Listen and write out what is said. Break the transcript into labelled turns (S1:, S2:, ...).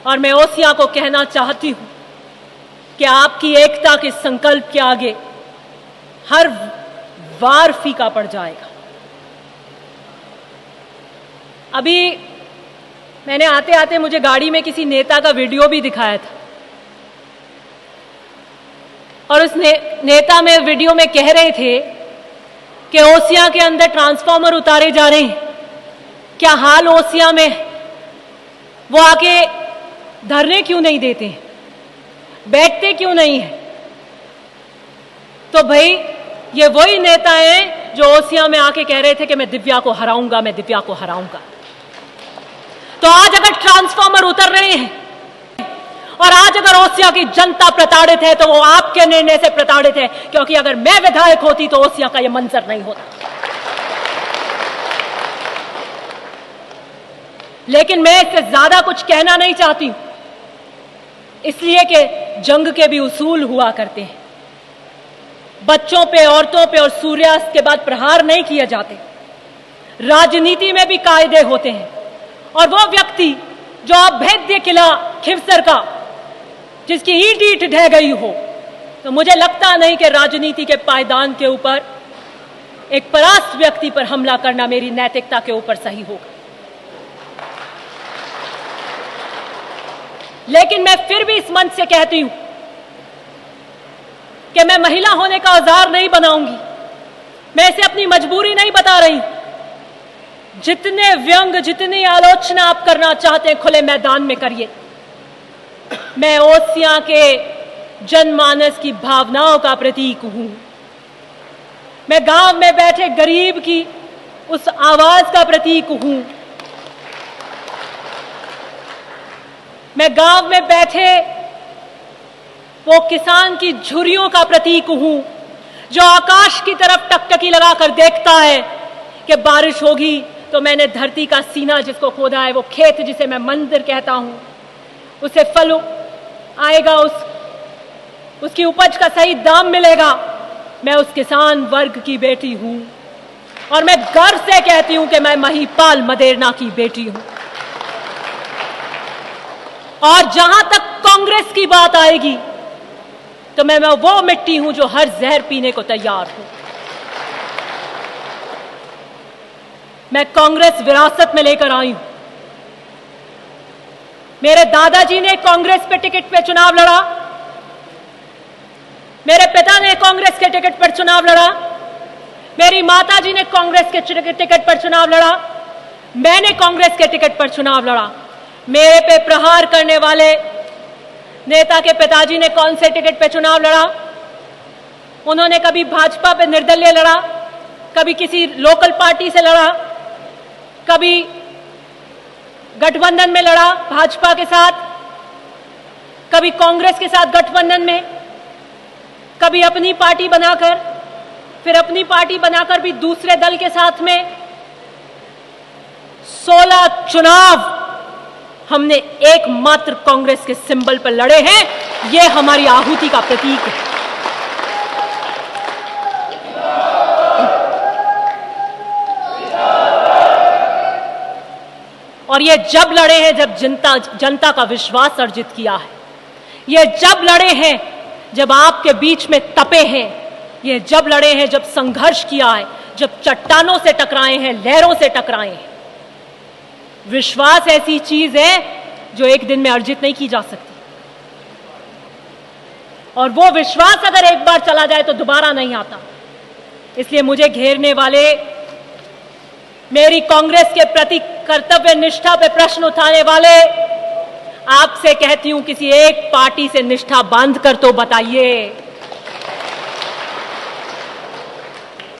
S1: और मैं ओसियां को कहना चाहती हूं कि आपकी एकता के संकल्प के आगे हर वार फीका पड़ जाएगा। अभी मैंने आते आते मुझे गाड़ी में किसी नेता का वीडियो भी दिखाया था और उस नेता में वीडियो में कह रहे थे कि ओसियां के अंदर ट्रांसफार्मर उतारे जा रहे हैं। क्या हाल ओसियां में, वो आके धरने क्यों नहीं देते, बैठते क्यों नहीं है? तो भाई ये वही नेता हैं जो ओसियां में आके कह रहे थे कि मैं दिव्या को हराऊंगा, मैं दिव्या को हराऊंगा। तो आज अगर ट्रांसफार्मर उतर रहे हैं और आज अगर ओसियां की जनता प्रताड़ित है तो वो आपके निर्णय से प्रताड़ित है, क्योंकि अगर मैं विधायक होती तो ओसियां का ये मंजर नहीं होता। लेकिन मैं इससे ज्यादा कुछ कहना नहीं चाहती, इसलिए कि जंग के भी उसूल हुआ करते हैं। बच्चों पे, औरतों पे और सूर्यास्त के बाद प्रहार नहीं किए जाते। राजनीति में भी कायदे होते हैं और वो व्यक्ति जो अभेद्य किला खिवसर का, जिसकी ईंट ईंट ढह गई हो, तो मुझे लगता नहीं कि राजनीति के पायदान के ऊपर एक परास्त व्यक्ति पर हमला करना मेरी नैतिकता के ऊपर सही होगा। लेकिन मैं फिर भी इस मंच से कहती हूं कि मैं महिला होने का औजार नहीं बनाऊंगी। मैं इसे अपनी मजबूरी नहीं बता रही। जितने व्यंग, जितनी आलोचना आप करना चाहते हैं खुले मैदान में करिए। मैं ओसियां के जनमानस की भावनाओं का प्रतीक हूं। मैं गांव में बैठे गरीब की उस आवाज का प्रतीक हूं। मैं गांव में बैठे वो किसान की झुर्रियों का प्रतीक हूं जो आकाश की तरफ टकटकी लगाकर देखता है कि बारिश होगी तो मैंने धरती का सीना जिसको खोदा है, वो खेत जिसे मैं मंदिर कहता हूं, उसे फल आएगा, उसकी उपज का सही दाम मिलेगा। मैं उस किसान वर्ग की बेटी हूं और मैं गर्व से कहती हूं कि मैं महिपाल मदेरना की बेटी हूं। और जहां तक कांग्रेस की बात आएगी तो मैं वो मिट्टी हूं जो हर जहर पीने को तैयार हूं। मैं कांग्रेस विरासत में लेकर आई हूं। मेरे दादाजी ने कांग्रेस पे टिकट पे चुनाव लड़ा, मेरे पिता ने कांग्रेस के टिकट पर चुनाव लड़ा, मेरी माताजी ने कांग्रेस के टिकट पर चुनाव लड़ा, मैंने कांग्रेस के टिकट पर चुनाव लड़ा। मेरे पे प्रहार करने वाले नेता के पिताजी ने कौन से टिकट पे चुनाव लड़ा? उन्होंने कभी भाजपा पे निर्दलीय लड़ा, कभी किसी लोकल पार्टी से लड़ा, कभी गठबंधन में लड़ा भाजपा के साथ, कभी कांग्रेस के साथ गठबंधन में, कभी अपनी पार्टी बनाकर, फिर अपनी पार्टी बनाकर भी दूसरे दल के साथ में। 16 चुनाव हमने एकमात्र कांग्रेस के सिंबल पर लड़े हैं। यह हमारी आहुति का प्रतीक है। और ये जब लड़े हैं जब जनता का विश्वास अर्जित किया है। ये जब लड़े हैं जब आपके बीच में तपे हैं। ये जब लड़े हैं जब संघर्ष किया है, जब चट्टानों से टकराए हैं, लहरों से टकराए हैं। विश्वास ऐसी चीज है जो एक दिन में अर्जित नहीं की जा सकती, और वो विश्वास अगर एक बार चला जाए तो दोबारा नहीं आता। इसलिए मुझे घेरने वाले, मेरी कांग्रेस के प्रति कर्तव्य निष्ठा पे प्रश्न उठाने वाले, आपसे कहती हूं किसी एक पार्टी से निष्ठा बांध कर तो बताइए।